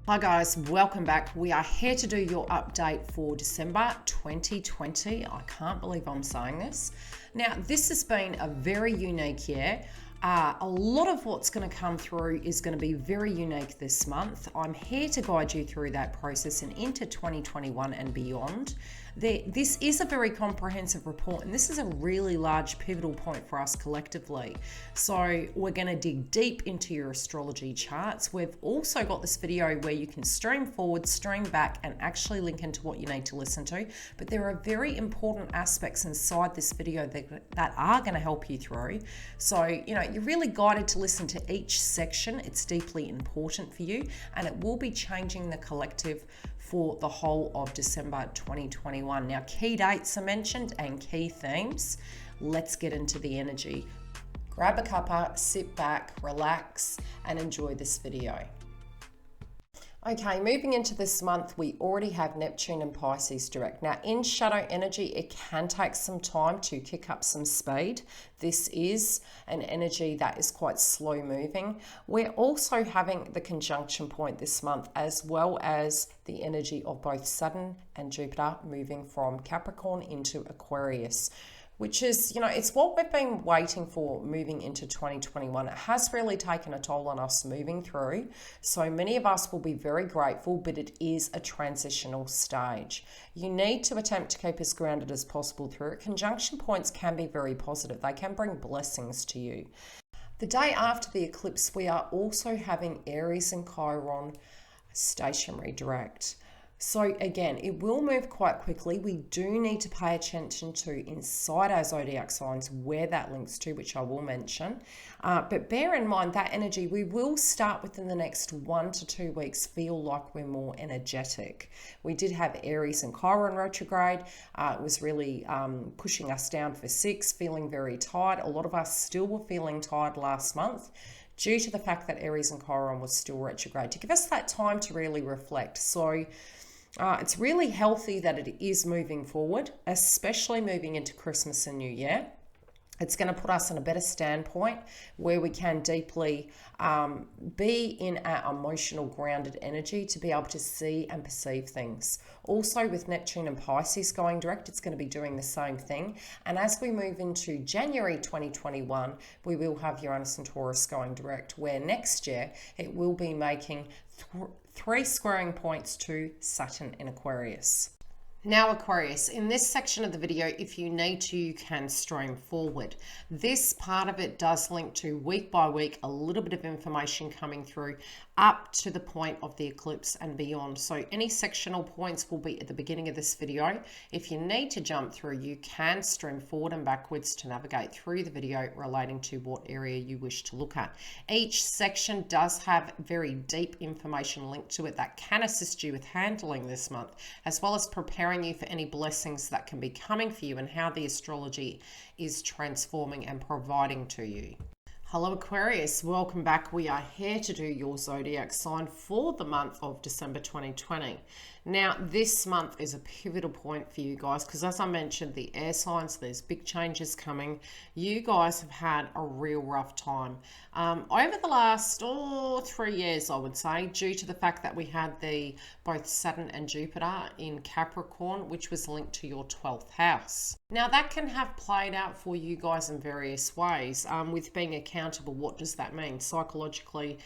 Hi guys, welcome back. We are here to do your update for December 2020. I can't believe I'm saying this. Now, this has been a very unique year. A lot of what's going to come through is going to be very unique this month. I'm here to guide you through that process and into 2021 and beyond. This is a very comprehensive report, and this is a really large pivotal point for us collectively. So we're going to dig deep into your astrology charts. We've also got this video where you can stream forward, stream back, and actually link into what you need to listen to. But there are very important aspects inside this video that are going to help you through. So, you're really guided to listen to each section. It's deeply important for you, and it will be changing the collective for the whole of December 2021. Now, key dates are mentioned and key themes. Let's get into the energy. Grab a cuppa, sit back, relax, and enjoy this video. Okay, moving into this month, we already have Neptune and Pisces direct. Now, in shadow energy, it can take some time to kick up some speed. This is an energy that is quite slow moving. We're also having the conjunction point this month, as well as the energy of both Saturn and Jupiter moving from Capricorn into Aquarius, which is, it's what we've been waiting for moving into 2021. It has really taken a toll on us moving through. So many of us will be very grateful, but it is a transitional stage. You need to attempt to keep as grounded as possible through it. Conjunction points can be very positive. They can bring blessings to you. The day after the eclipse, we are also having Aries and Chiron stationary direct. So again, it will move quite quickly. We do need to pay attention to inside our zodiac signs where that links to, which I will mention. But bear in mind that energy, we will start within the next 1 to 2 weeks feel like we're more energetic. We did have Aries and Chiron retrograde. It was really pushing us down for 6, feeling very tired. A lot of us still were feeling tired last month, due to the fact that Aries and Chiron was still retrograde, to give us that time to really reflect. So it's really healthy that it is moving forward, especially moving into Christmas and New Year. It's going to put us in a better standpoint where we can deeply be in our emotional grounded energy to be able to see and perceive things. Also with Neptune and Pisces going direct, it's going to be doing the same thing. And as we move into January 2021, we will have Uranus and Taurus going direct, where next year it will be making 3 squaring points to Saturn in Aquarius. Now Aquarius, in this section of the video, if you need to, you can stream forward. This part of it does link to week by week, a little bit of information coming through up to the point of the eclipse and beyond. So any sectional points will be at the beginning of this video. If you need to jump through, you can stream forward and backwards to navigate through the video relating to what area you wish to look at. Each section does have very deep information linked to it that can assist you with handling this month, as well as preparing you for any blessings that can be coming for you and how the astrology is transforming and providing to you. Hello Aquarius, welcome back. We are here to do your zodiac sign for the month of December 2020. Now this month is a pivotal point for you guys because, as I mentioned, the air signs, there's big changes coming. You guys have had a real rough time over the last 3 years, I would say, due to the fact that we had both Saturn and Jupiter in Capricorn, which was linked to your 12th house. Now that can have played out for you guys in various ways. With being accountable, what does that mean? Psychologically,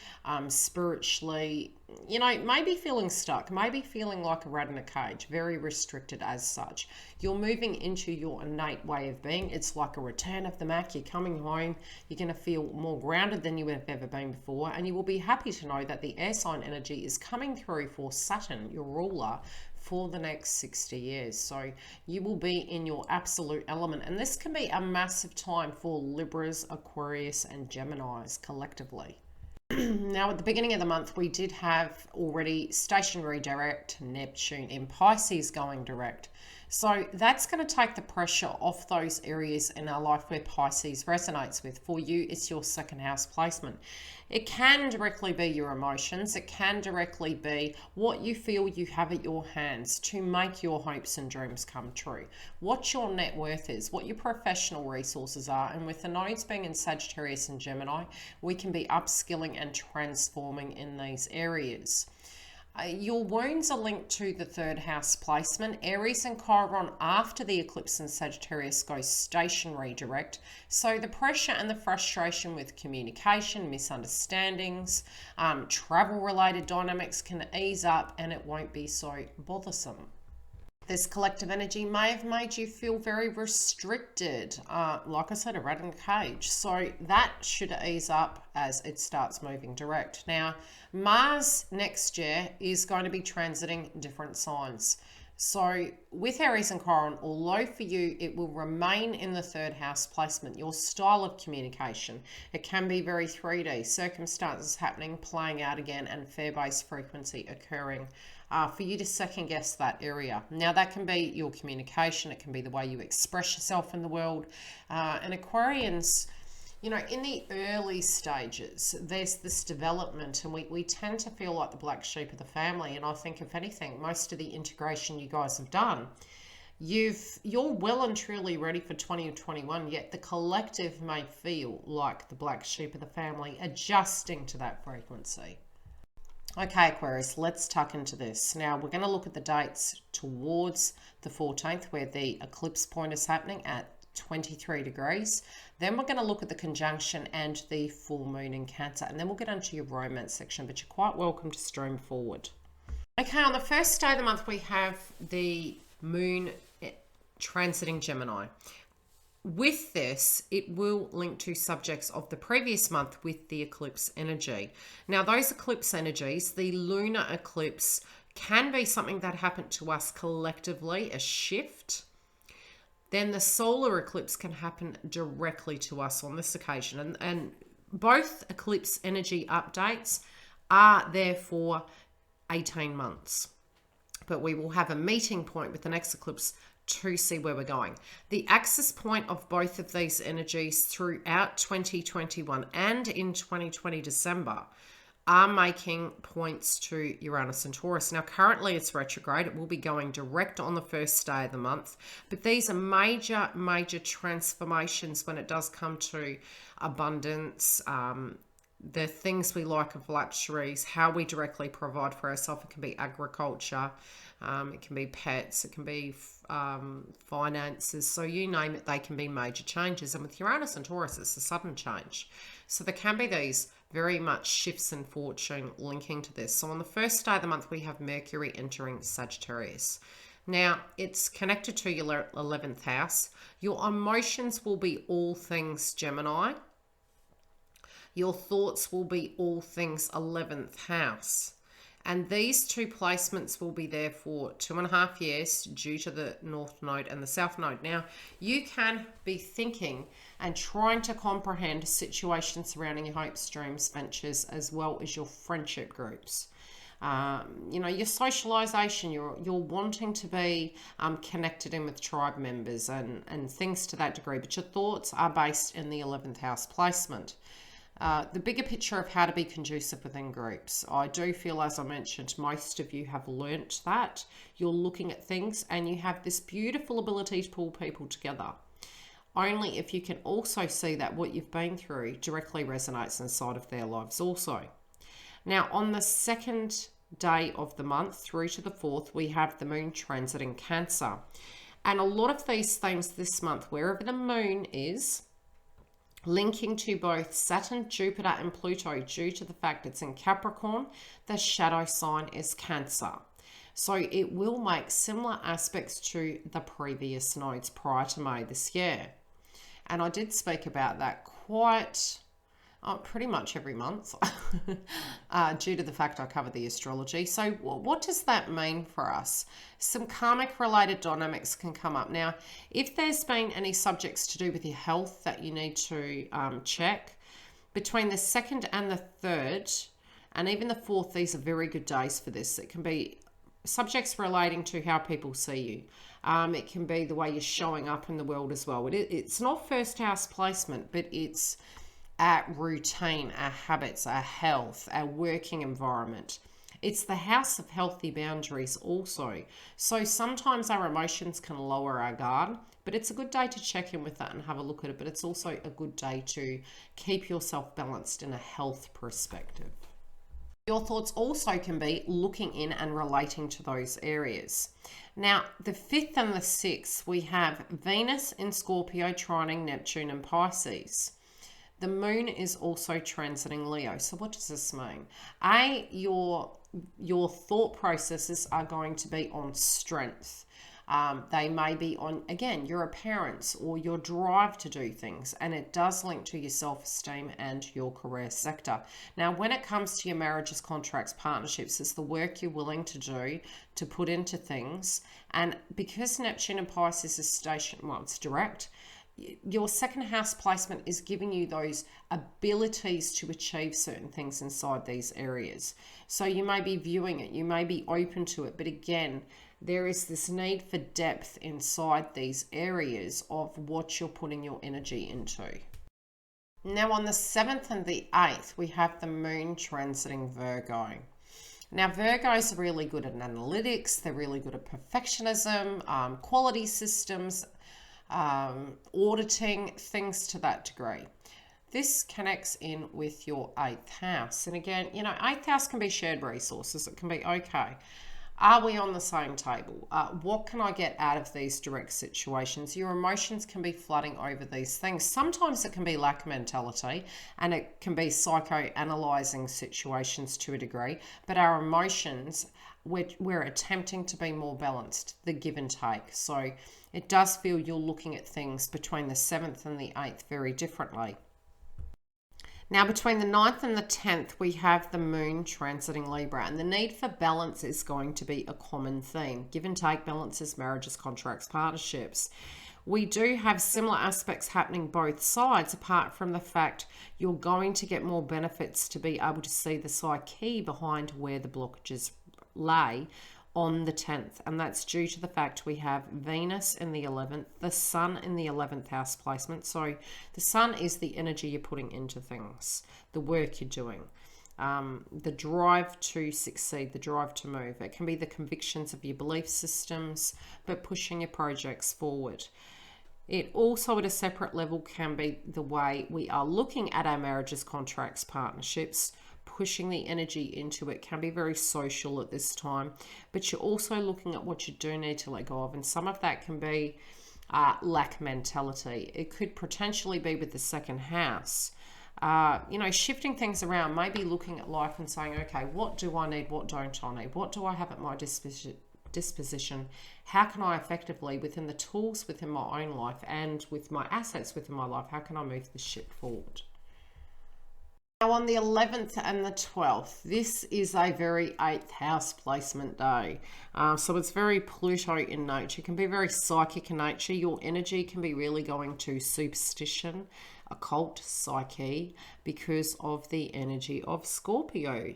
spiritually, maybe feeling stuck, maybe feeling like a rat in a cage, very restricted as such. You're moving into your innate way of being. It's like a return of the Mac. You're coming home. You're going to feel more grounded than you have ever been before. And you will be happy to know that the air sign energy is coming through for Saturn, your ruler, for the next 60 years. So you will be in your absolute element. And this can be a massive time for Libras, Aquarius, and Geminis collectively. Now, at the beginning of the month, we did have already stationary direct Neptune in Pisces going direct. So that's going to take the pressure off those areas in our life where Pisces resonates with. For you, it's your second house placement. It can directly be your emotions. It can directly be what you feel you have at your hands to make your hopes and dreams come true. What your net worth is, what your professional resources are. And with the nodes being in Sagittarius and Gemini, we can be upskilling and transforming in these areas. Your wounds are linked to the third house placement. Aries and Chiron after the eclipse in Sagittarius goes stationary direct. So the pressure and the frustration with communication, misunderstandings, travel related dynamics can ease up and it won't be so bothersome. This collective energy may have made you feel very restricted, like I said, a rat in a cage. So that should ease up as it starts moving direct. Now, Mars next year is going to be transiting different signs. So with Aries and Chiron, although for you it will remain in the third house placement, your style of communication, it can be very 3D, circumstances happening, playing out again, and fair-based frequency occurring. For you to second guess that area. Now that can be your communication, it can be the way you express yourself in the world. And Aquarians, you know, in the early stages, there's this development and we tend to feel like the black sheep of the family. And I think if anything, most of the integration you guys have done, you're well and truly ready for 2021, yet the collective may feel like the black sheep of the family adjusting to that frequency. Okay, Aquarius, let's tuck into this. Now, we're going to look at the dates towards the 14th, where the eclipse point is happening at 23 degrees. Then we're going to look at the conjunction and the full moon in Cancer. And then we'll get into your romance section, but you're quite welcome to stream forward. Okay, on the first day of the month, we have the moon transiting Gemini. With this, it will link to subjects of the previous month with the eclipse energy. Now, those eclipse energies, the lunar eclipse, can be something that happened to us collectively, a shift. Then the solar eclipse can happen directly to us on this occasion. And both eclipse energy updates are there for 18 months. But we will have a meeting point with the next eclipse to see where we're going. The axis point of both of these energies throughout 2021 and in 2020 December are making points to Uranus and Taurus. Now, currently it's retrograde. It will be going direct on the first day of the month. But these are major, major transformations when it does come to abundance, the things we like of luxuries, how we directly provide for ourselves. It can be agriculture, it can be pets, it can be finances. So you name it, they can be major changes. And with Uranus and Taurus, it's a sudden change. So there can be these very much shifts in fortune linking to this. So on the first day of the month, we have Mercury entering Sagittarius. Now, it's connected to your 11th house. Your emotions will be all things Gemini. Your thoughts will be all things 11th house. And these two placements will be there for 2.5 years due to the North Node and the South Node. Now, you can be thinking and trying to comprehend situations surrounding your hopes, dreams, ventures, as well as your friendship groups. You know, your socialization, you're wanting to be connected in with tribe members and things to that degree. But your thoughts are based in the 11th house placement. The bigger picture of how to be conducive within groups. I do feel, as I mentioned, most of you have learnt that. You're looking at things and you have this beautiful ability to pull people together. Only if you can also see that what you've been through directly resonates inside of their lives also. Now, on the second day of the month through to the 4th, we have the moon transiting Cancer. And a lot of these things this month, wherever the moon is, linking to both Saturn, Jupiter, and Pluto due to the fact it's in Capricorn, the shadow sign is Cancer. So it will make similar aspects to the previous nodes prior to May this year. And I did speak about that quite pretty much every month due to the fact I cover the astrology. So what does that mean for us? Some karmic related dynamics can come up. Now, if there's been any subjects to do with your health that you need to check, between the 2nd and the 3rd, and even the 4th, these are very good days for this. It can be subjects relating to how people see you. It can be the way you're showing up in the world as well. It's not first house placement, but it's our routine, our habits, our health, our working environment. It's the house of healthy boundaries also. So sometimes our emotions can lower our guard, but it's a good day to check in with that and have a look at it. But it's also a good day to keep yourself balanced in a health perspective. Your thoughts also can be looking in and relating to those areas. Now, the 5th and the 6th, we have Venus in Scorpio trining Neptune and Pisces. The moon is also transiting Leo. So what does this mean? Your thought processes are going to be on strength. They may be on, again, your appearance or your drive to do things, and it does link to your self-esteem and your career sector. Now, when it comes to your marriages, contracts, partnerships, it's the work you're willing to do to put into things. And because Neptune and Pisces is stationed, well, it's direct, your second house placement is giving you those abilities to achieve certain things inside these areas. So you may be viewing it, you may be open to it, but again, there is this need for depth inside these areas of what you're putting your energy into. Now on the 7th and the 8th, we have the moon transiting Virgo. Now, Virgos are really good at analytics, they're really good at perfectionism, quality systems, auditing, things to that degree. This connects in with your 8th house. And again, 8th house can be shared resources. It can be, okay, are we on the same table? What can I get out of these direct situations? Your emotions can be flooding over these things. Sometimes it can be lack mentality and it can be psychoanalyzing situations to a degree, but our emotions, we're attempting to be more balanced, the give and take. So it does feel you're looking at things between the 7th and the 8th very differently. Now, between the 9th and the 10th, we have the moon transiting Libra, and the need for balance is going to be a common theme. Give and take balances, marriages, contracts, partnerships. We do have similar aspects happening both sides, apart from the fact you're going to get more benefits to be able to see the psyche behind where the blockages lay on the 10th, and that's due to the fact we have Venus in the 11th, the Sun in the 11th house placement. So the Sun is the energy you're putting into things, the work you're doing, the drive to succeed, the drive to move. It can be the convictions of your belief systems, but pushing your projects forward. It also, at a separate level, can be the way we are looking at our marriages, contracts, partnerships. Pushing the energy into it can be very social at this time, but you're also looking at what you do need to let go of, and some of that can be lack mentality. It could potentially be with the second house, shifting things around, maybe looking at life and saying, okay, what do I need, what don't I need, what do I have at my disposition, how can I effectively, within the tools within my own life and with my assets within my life, how can I move the ship forward? Now on the 11th and the 12th, this is a very 8th house placement day. So it's very Pluto in nature. It can be very psychic in nature. Your energy can be really going to superstition, occult, psyche, because of the energy of Scorpio.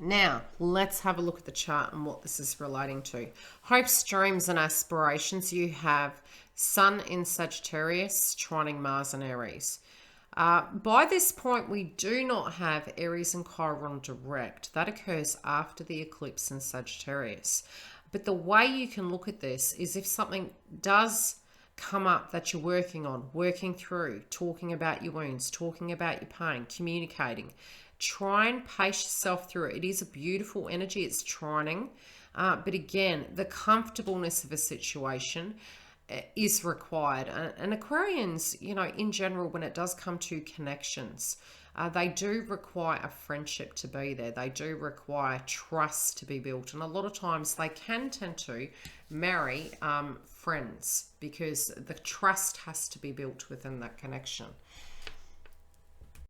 Now, let's have a look at the chart and what this is relating to. Hopes, dreams, and aspirations. You have Sun in Sagittarius, trining Mars in Aries. By this point, we do not have Aries and Chiron direct. That occurs after the eclipse in Sagittarius. But the way you can look at this is if something does come up that you're working on, working through, talking about your wounds, talking about your pain, communicating, try and pace yourself through it. It is a beautiful energy. It's trining. But again, the comfortableness of a situation is required. And Aquarians, in general, when it does come to connections, they do require a friendship to be there. They do require trust to be built. And a lot of times they can tend to marry friends because the trust has to be built within that connection. I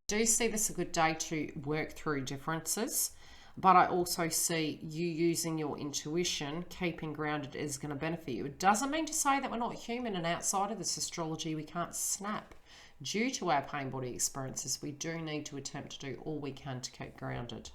do see this a good day to work through differences. But I also see you using your intuition, keeping grounded is going to benefit you. It doesn't mean to say that we're not human and outside of this astrology we can't snap. Due to our pain body experiences, we do need to attempt to do all we can to keep grounded.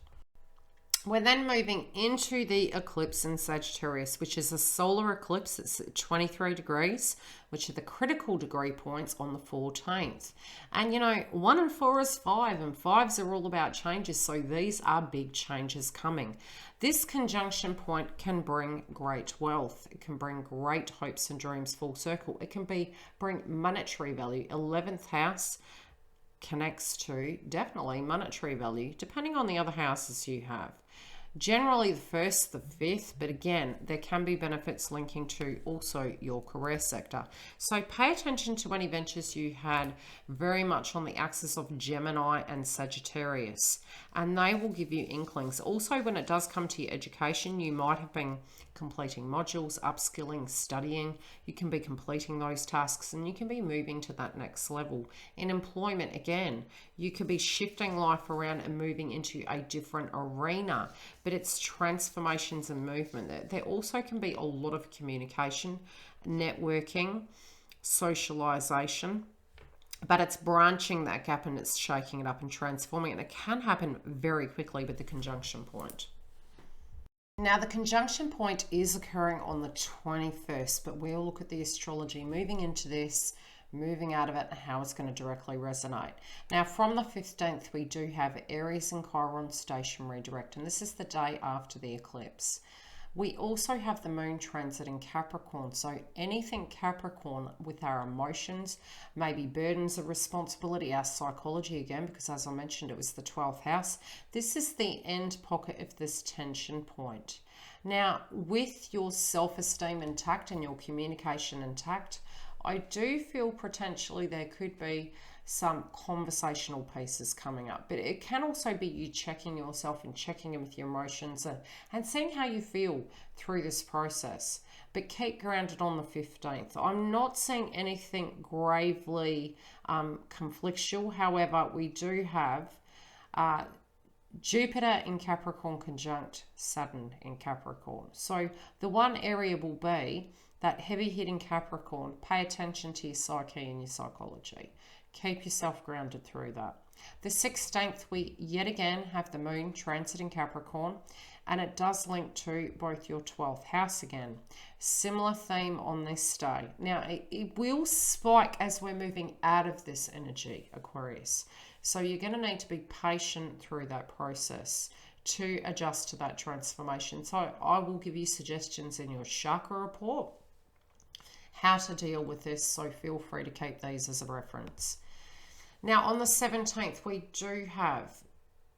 We're then moving into the eclipse in Sagittarius, which is a solar eclipse. It's at 23 degrees, which are the critical degree points on the 14th. And 1 and 4 is 5, and 5s are all about changes. So these are big changes coming. This conjunction point can bring great wealth. It can bring great hopes and dreams full circle. It can bring monetary value. 11th house connects to definitely monetary value, depending on the other houses you have. Generally the 1st, the 5th, but again, there can be benefits linking to also your career sector. So pay attention to any ventures you had very much on the axis of Gemini and Sagittarius, and they will give you inklings. Also, when it does come to your education, you might have been completing modules, upskilling, studying. You can be completing those tasks and you can be moving to that next level. In employment, again, you could be shifting life around and moving into a different arena, but it's transformations and movement. There also can be a lot of communication, networking, socialization, but it's branching that gap and it's shaking it up and transforming it. And it can happen very quickly with the conjunction point. Now, the conjunction point is occurring on the 21st, but we'll look at the astrology moving into this, moving out of it, and how it's going to directly resonate. Now, from the 15th, we do have Aries and Chiron stationary direct, and this is the day after the eclipse. We also have the moon transit in Capricorn, so anything Capricorn with our emotions, maybe burdens of responsibility, our psychology again, because as I mentioned, it was the 12th house. This is the end pocket of this tension point. Now, with your self-esteem intact and your communication intact, I do feel potentially there could be some conversational pieces coming up, but it can also be you checking yourself and checking in with your emotions and seeing how you feel through this process. But keep grounded on the 15th. I'm not seeing anything gravely conflictual. However, we do have Jupiter in Capricorn conjunct Saturn in Capricorn. So the one area will be that heavy hitting Capricorn. Pay attention to your psyche and your psychology. Keep yourself grounded through that. The 16th, we yet again have the moon transiting Capricorn, and it does link to both your 12th house again. Similar theme on this day. Now, it will spike as we're moving out of this energy, Aquarius. So you're going to need to be patient through that process to adjust to that transformation. So I will give you suggestions in your chakra report how to deal with this, so feel free to keep these as a reference. Now, on the 17th, we do have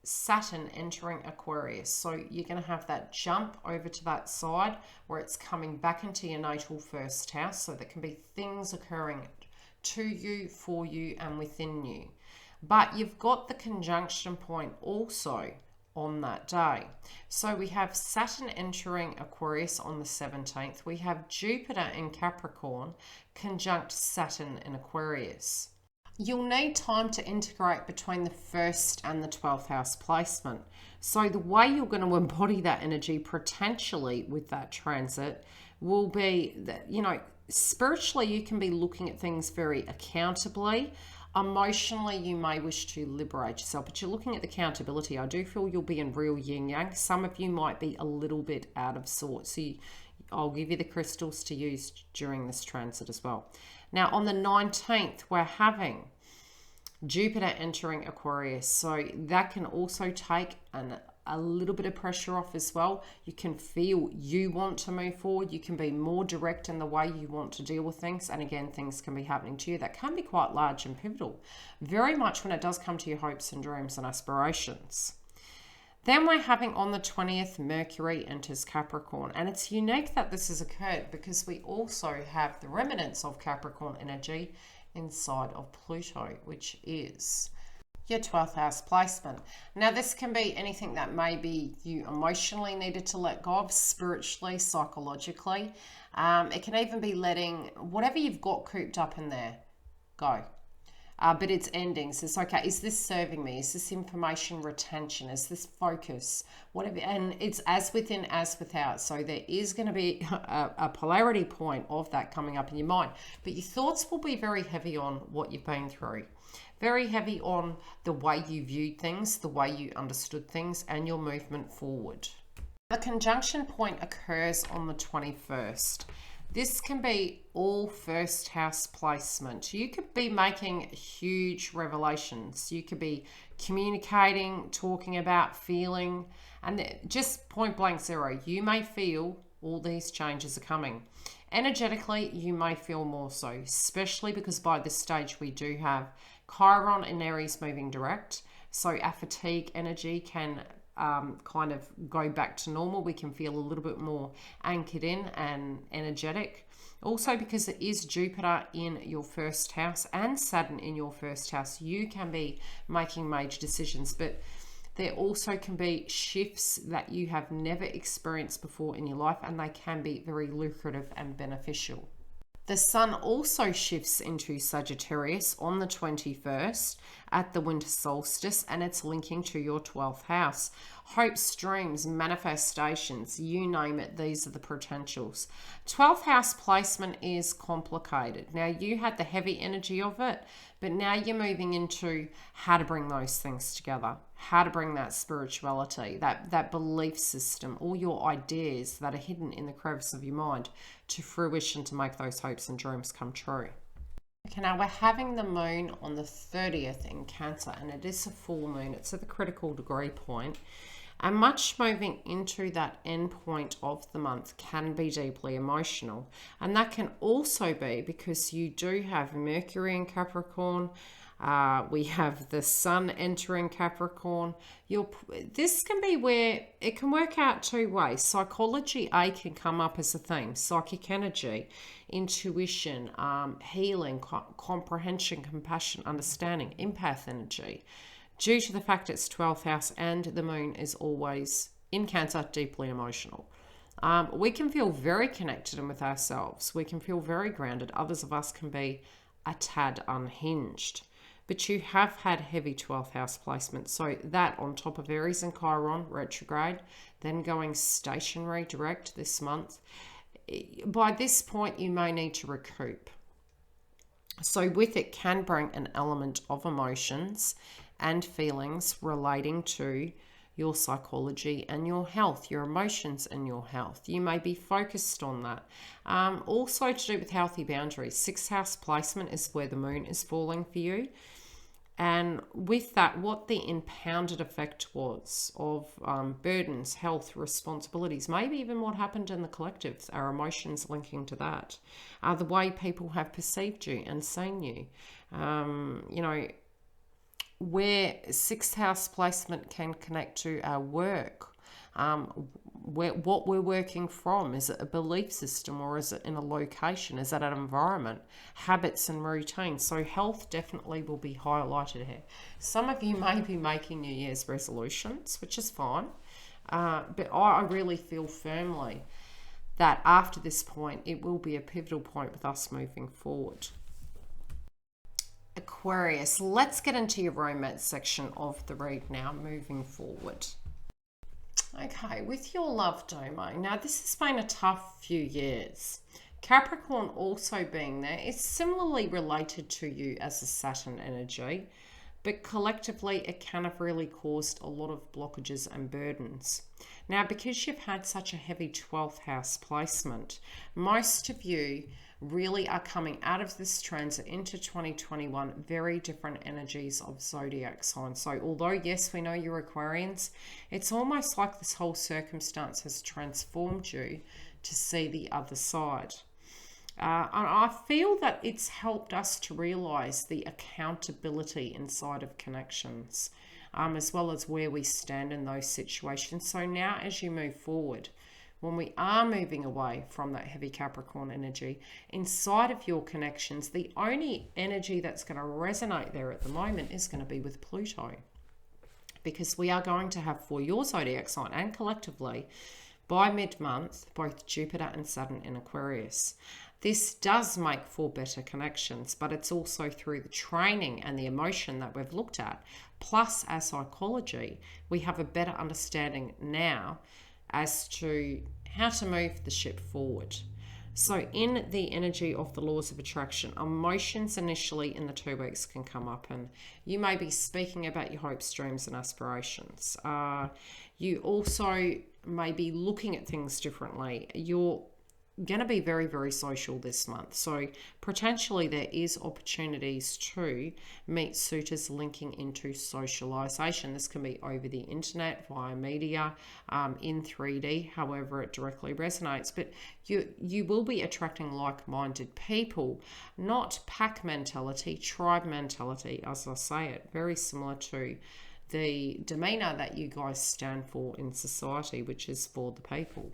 Saturn entering Aquarius. So you're going to have that jump over to that side where it's coming back into your natal 1st house. So there can be things occurring to you, for you, and within you. But you've got the conjunction point also on that day. So we have Saturn entering Aquarius on the 17th. We have Jupiter in Capricorn conjunct Saturn in Aquarius. You'll need time to integrate between the 1st and the 12th house placement. So the way you're going to embody that energy potentially with that transit will be that, you know, spiritually you can be looking at things very accountably. Emotionally, you may wish to liberate yourself, but you're looking at the accountability. I do feel you'll be in real yin-yang. Some of you might be a little bit out of sorts. So I'll give you the crystals to use during this transit as well. Now, on the 19th, we're having Jupiter entering Aquarius. So that can also take a little bit of pressure off as well. You can feel you want to move forward. You can be more direct in the way you want to deal with things. And again, things can be happening to you that can be quite large and pivotal. Very much when it does come to your hopes and dreams and aspirations. Then we're having on the 20th, Mercury enters Capricorn. And it's unique that this has occurred because we also have the remnants of Capricorn energy inside of Pluto, which is your 12th house placement. Now, this can be anything that maybe you emotionally needed to let go of, spiritually, psychologically. It can even be letting whatever you've got cooped up in there go. But it's ending. So it's okay. Is this serving me? Is this information retention? Is this focus? Whatever. And it's as within, as without. So there is going to be a polarity point of that coming up in your mind. But your thoughts will be very heavy on what you've been through. Very heavy on the way you viewed things, the way you understood things, and your movement forward. The conjunction point occurs on the 21st. This can be all 1st house placement. You could be making huge revelations. You could be communicating, talking about, feeling, and just point blank zero. You may feel all these changes are coming. Energetically, you may feel more so, especially because by this stage we do have Chiron in Aries moving direct. So our fatigue energy can kind of go back to normal. We can feel a little bit more anchored in and energetic. Also, because it is Jupiter in your first house and Saturn in your first house, you can be making major decisions, but there also can be shifts that you have never experienced before in your life, and they can be very lucrative and beneficial. The Sun also shifts into Sagittarius on the 21st at the winter solstice, and it's linking to your 12th house. Hopes, dreams, manifestations, you name it, these are the potentials. 12th house placement is complicated. Now, you had the heavy energy of it, but now you're moving into how to bring those things together, how to bring that spirituality, that belief system, all your ideas that are hidden in the crevice of your mind to fruition to make those hopes and dreams come true. Okay, now we're having the moon on the 30th in Cancer, and it is a full moon. It's at the critical degree point, and much moving into that end point of the month can be deeply emotional. And that can also be because you do have Mercury in Capricorn. We have the Sun entering Capricorn. This can be where it can work out two ways. Psychology A can come up as a theme. Psychic energy, intuition, healing, comprehension, compassion, understanding, empath energy. Due to the fact it's 12th house and the moon is always in Cancer, deeply emotional. We can feel very connected and with ourselves. We can feel very grounded. Others of us can be a tad unhinged. But you have had heavy 12th house placement. So that on top of Aries and Chiron retrograde, then going stationary direct this month. By this point, you may need to recoup. So with it can bring an element of emotions and feelings relating to your psychology and your health, your emotions and your health. You may be focused on that. Also to do with healthy boundaries. 6th house placement is where the moon is falling for you. And with that, what the impounded effect was of burdens, health, responsibilities, maybe even what happened in the collective, our emotions linking to that, the way people have perceived you and seen you. Where 6th house placement can connect to our work, what we're working from. Is it a belief system, or is it in a location? Is that an environment, habits and routines? So health definitely will be highlighted here. Some of you may be making New Year's resolutions, which is fine, but I really feel firmly that after this point it will be a pivotal point with us moving forward. Aquarius, let's get into your romance section of the read now, moving forward. Okay, with your love domain, now this has been a tough few years. Capricorn also being there, it's similarly related to you as a Saturn energy, but collectively it can have really caused a lot of blockages and burdens. Now, because you've had such a heavy 12th house placement, most of you really are coming out of this transit into 2021 very different energies of zodiac signs. So although yes, we know you're Aquarians, it's almost like this whole circumstance has transformed you to see the other side. And I feel that it's helped us to realize the accountability inside of connections, as well as where we stand in those situations. So now as you move forward, when we are moving away from that heavy Capricorn energy, inside of your connections, the only energy that's going to resonate there at the moment is going to be with Pluto. Because we are going to have, for your zodiac sign and collectively, by mid-month, both Jupiter and Saturn in Aquarius. This does make for better connections, but it's also through the training and the emotion that we've looked at, plus our psychology, we have a better understanding now as to how to move the ship forward. So in the energy of the laws of attraction, emotions initially in the 2 weeks can come up, and you may be speaking about your hopes, dreams and aspirations. You also may be looking at things differently. Your going to be very, very social this month. So potentially there is opportunities to meet suitors linking into socialization. This can be over the internet, via media, in 3D, however it directly resonates. But you will be attracting like-minded people, not pack mentality, tribe mentality, as I say it, very similar to the demeanor that you guys stand for in society, which is for the people.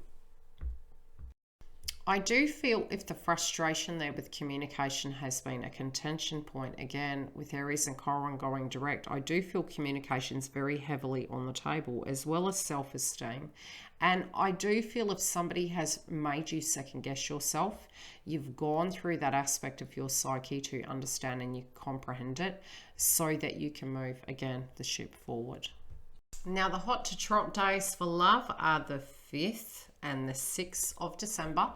I do feel if the frustration there with communication has been a contention point, again, with Aries and Chiron going direct, I do feel communication's very heavily on the table, as well as self-esteem. And I do feel if somebody has made you second guess yourself, you've gone through that aspect of your psyche to understand and you comprehend it so that you can move, again, the ship forward. Now, the hot to trot days for love are the 5th and the 6th of December.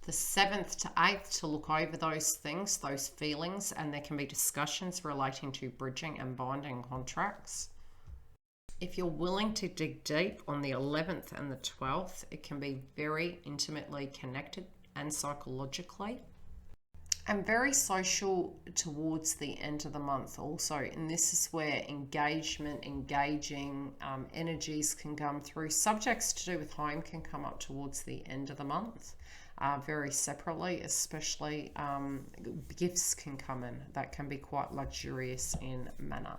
The 7th to 8th to look over those things, those feelings, and there can be discussions relating to bridging and binding contracts. If you're willing to dig deep on the 11th and the 12th, it can be very intimately connected and psychologically. And very social towards the end of the month also. And this is where engaging energies can come through. Subjects to do with home can come up towards the end of the month. Very separately, especially gifts can come in that can be quite luxurious in manner.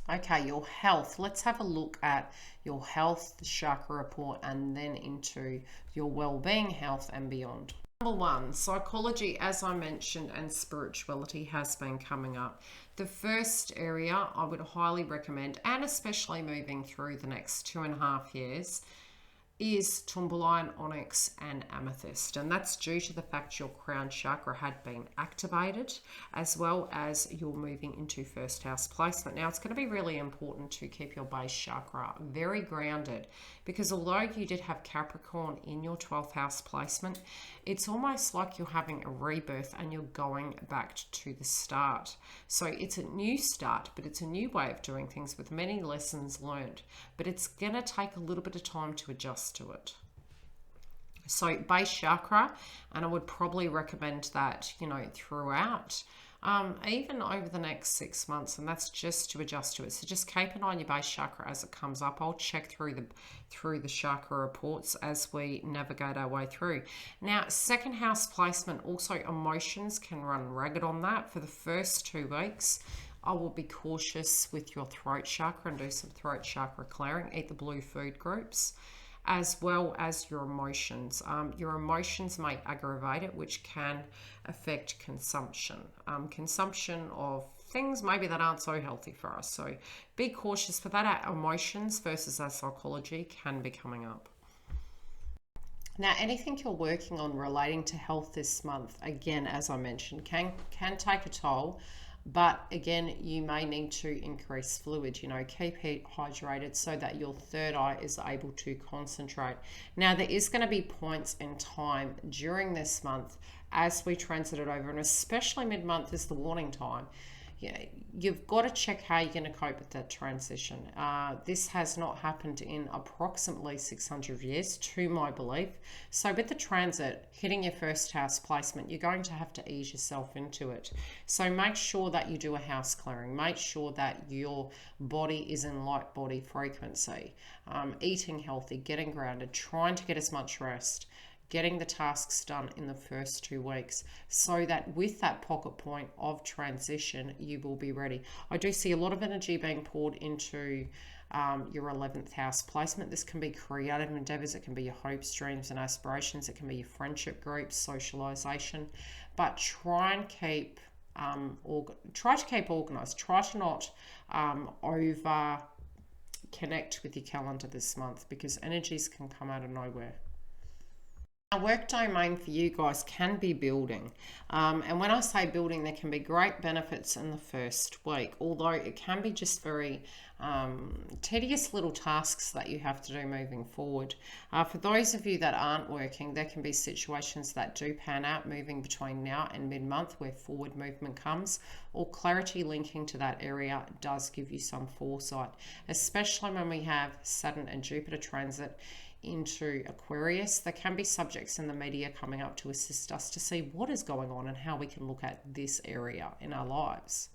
Okay, your health. Let's have a look at your health, the chakra report, and then into your well-being, health, and beyond. Number 1, psychology, as I mentioned, and spirituality has been coming up. The first area I would highly recommend, and especially moving through the next 2.5 years, is tourmaline, onyx, and amethyst. And that's due to the fact your crown chakra had been activated, as well as you're moving into first house placement. Now, it's going to be really important to keep your base chakra very grounded, because although you did have Capricorn in your 12th house placement, it's almost like you're having a rebirth and you're going back to the start. So it's a new start, but it's a new way of doing things with many lessons learned. But it's going to take a little bit of time to adjust to it. So base chakra, and I would probably recommend that, throughout, even over the next 6 months, and that's just to adjust to it. So just keep an eye on your base chakra as it comes up. I'll check through the chakra reports as we navigate our way through. Now, second house placement, also emotions can run ragged on that. For the first 2 weeks, I will be cautious with your throat chakra and do some throat chakra clearing. Eat the blue food groups, as well as your emotions. Your emotions may aggravate it, which can affect consumption. Consumption of things maybe that aren't so healthy for us. So be cautious for that. Our emotions versus our psychology can be coming up. Now, anything you're working on relating to health this month, again, as I mentioned, can take a toll. But again, you may need to increase fluid, keep hydrated so that your third eye is able to concentrate. Now, there is going to be points in time during this month as we transit it over, and especially mid-month is the warning time. You've got to check how you're going to cope with that transition. This has not happened in approximately 600 years, to my belief. So with the transit hitting your first house placement, you're going to have to ease yourself into it. So make sure that you do a house clearing. Make sure that your body is in light body frequency. Eating healthy, getting grounded, trying to get as much rest, getting the tasks done in the first 2 weeks, so that with that pocket point of transition, you will be ready. I do see a lot of energy being poured into your 11th house placement. This can be creative endeavors, it can be your hopes, dreams, and aspirations, it can be your friendship groups, socialization, but try and keep organized. Try to not over connect with your calendar this month, because energies can come out of nowhere. Our work domain for you guys can be building. And when I say building, there can be great benefits in the first week, although it can be just very tedious little tasks that you have to do moving forward. For those of you that aren't working, there can be situations that do pan out moving between now and mid-month where forward movement comes, or clarity linking to that area does give you some foresight, especially when we have Saturn and Jupiter transit. into Aquarius. There can be subjects in the media coming up to assist us to see what is going on and how we can look at this area in our lives.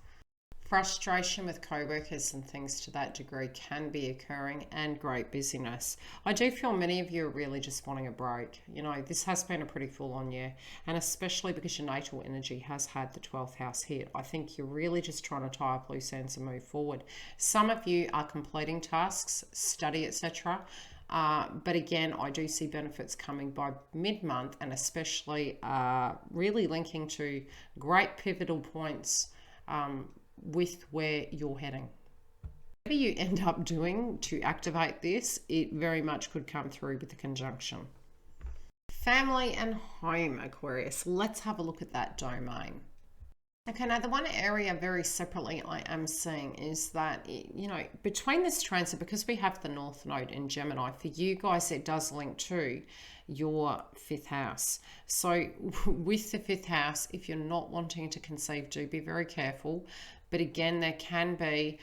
Frustration with co-workers and things to that degree can be occurring, and great busyness. I do feel many of you are really just wanting a break. You know, this has been a pretty full-on year, and especially because your natal energy has had the 12th house hit. I think you're really just trying to tie up loose ends and move forward. Some of you are completing tasks, study, etc. But again, I do see benefits coming by mid-month, and especially really linking to great pivotal points with where you're heading. Whatever you end up doing to activate this, it very much could come through with the conjunction. Family and home, Aquarius. Let's have a look at that domain. Okay, now the one area very separately I am seeing is that, you know, between this transit, because we have the North Node in Gemini, for you guys it does link to your 5th house. So with the 5th house, if you're not wanting to conceive, do be very careful. But again, there can be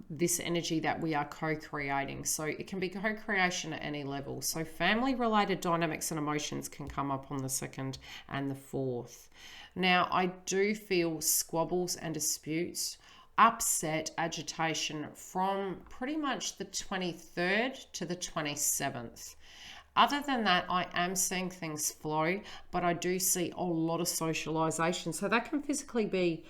this energy that we are co-creating. So it can be co-creation at any level. So family-related dynamics and emotions can come up on the 2nd and the 4th. Now, I do feel squabbles and disputes, upset, agitation from pretty much the 23rd to the 27th. Other than that, I am seeing things flow, but I do see a lot of socialization. So that can physically be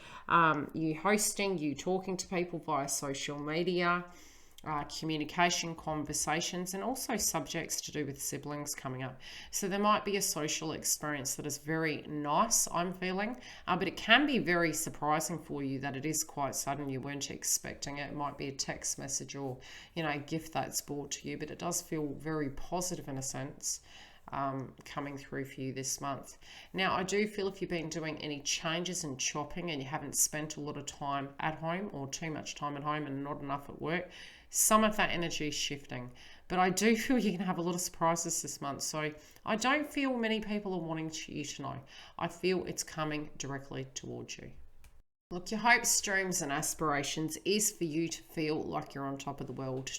you hosting, you talking to people via social media, communication, conversations, and also subjects to do with siblings coming up. So there might be a social experience that is very nice, I'm feeling, but it can be very surprising for you that it is quite sudden. You weren't expecting it. It might be a text message or, you know, a gift that's brought to you, but it does feel very positive in a sense. Coming through for you this month. Now, I do feel if you've been doing any changes and chopping and you haven't spent a lot of time at home or too much time at home and not enough at work, some of that energy is shifting. But I do feel you're going to have a lot of surprises this month. So I don't feel many people are wanting you to know. I feel it's coming directly towards you. Look, your hopes, dreams, and aspirations is for you to feel like you're on top of the world.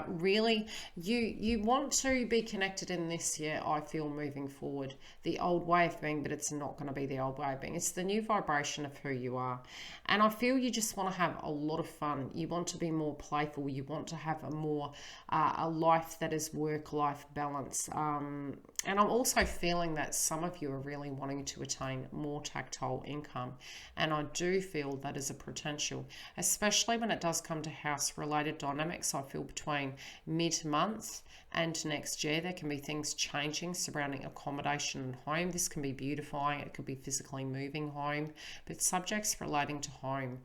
Really, you want to be connected in this year, I feel, moving forward. The old way of being, but it's not going to be the old way of being. It's the new vibration of who you are. And I feel you just want to have a lot of fun. You want to be more playful. You want to have a more, a life that is work-life balance. And I'm also feeling that some of you are really wanting to attain more tactile income. And I do feel that is a potential, especially when it does come to house-related dynamics. I feel between mid-month and next year, there can be things changing surrounding accommodation and home. This can be beautifying. It could be physically moving home. But subjects relating to home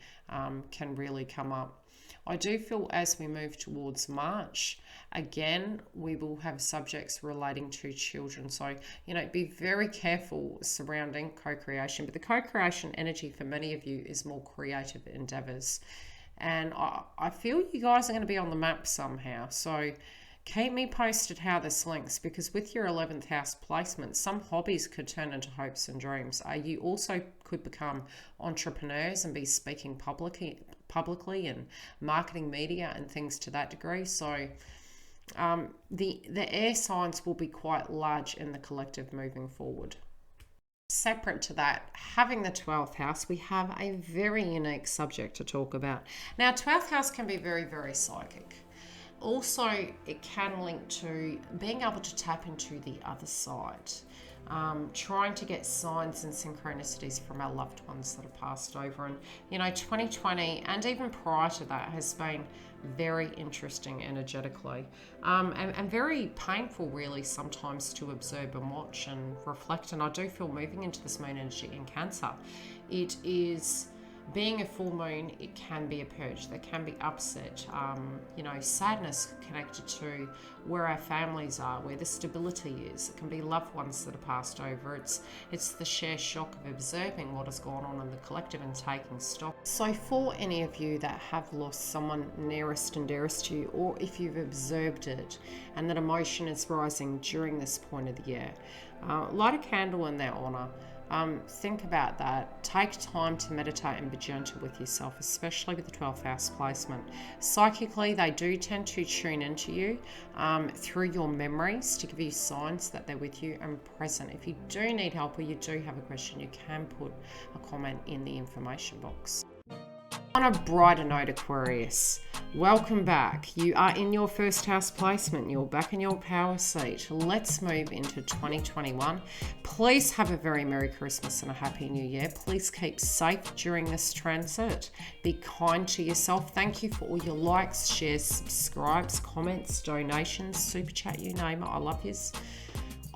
can really come up. I do feel as we move towards March, again, we will have subjects relating to children. So, you know, be very careful surrounding co-creation. But the co-creation energy for many of you is more creative endeavors. And I feel you guys are going to be on the map somehow. So keep me posted how this links, because with your 11th house placement, some hobbies could turn into hopes and dreams. You also could become entrepreneurs and be speaking publicly and marketing media and things to that degree. So the air signs will be quite large in the collective moving forward. Separate to that, having the 12th house, we have a very unique subject to talk about. Now, 12th house can be very, very psychic. Also, it can link to being able to tap into the other side, trying to get signs and synchronicities from our loved ones that have passed over. And, you know, 2020 and even prior to that has been very interesting energetically, and very painful really sometimes to observe and watch and reflect. And I do feel moving into this moon energy in Cancer, it is being a full moon, it can be a purge. There can be upset, you know, sadness connected to where our families are, where the stability is. It can be loved ones that have passed over. It's the sheer shock of observing what has gone on in the collective and taking stock. So for any of you that have lost someone nearest and dearest to you, or if you've observed it and that emotion is rising during this point of the year, light a candle in their honor. Think about that. Take time to meditate and be gentle with yourself, especially with the 12th house placement. Psychically, they do tend to tune into you through your memories to give you signs that they're with you and present. If you do need help or you do have a question, you can put a comment in the information box. On a brighter note, Aquarius, welcome back. You are in your first house placement. You're back in your power seat. Let's move into 2021. Please have a very Merry Christmas and a Happy New Year. Please keep safe during this transit. Be kind to yourself. Thank you for all your likes, shares, subscribes, comments, donations, super chat, you name it. I love yous.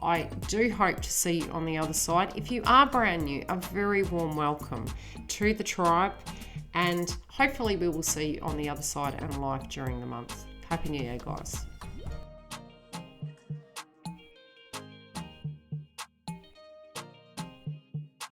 I do hope to see you on the other side. If you are brand new, a very warm welcome to the tribe. And hopefully we will see you on the other side and live during the month. Happy New Year, guys.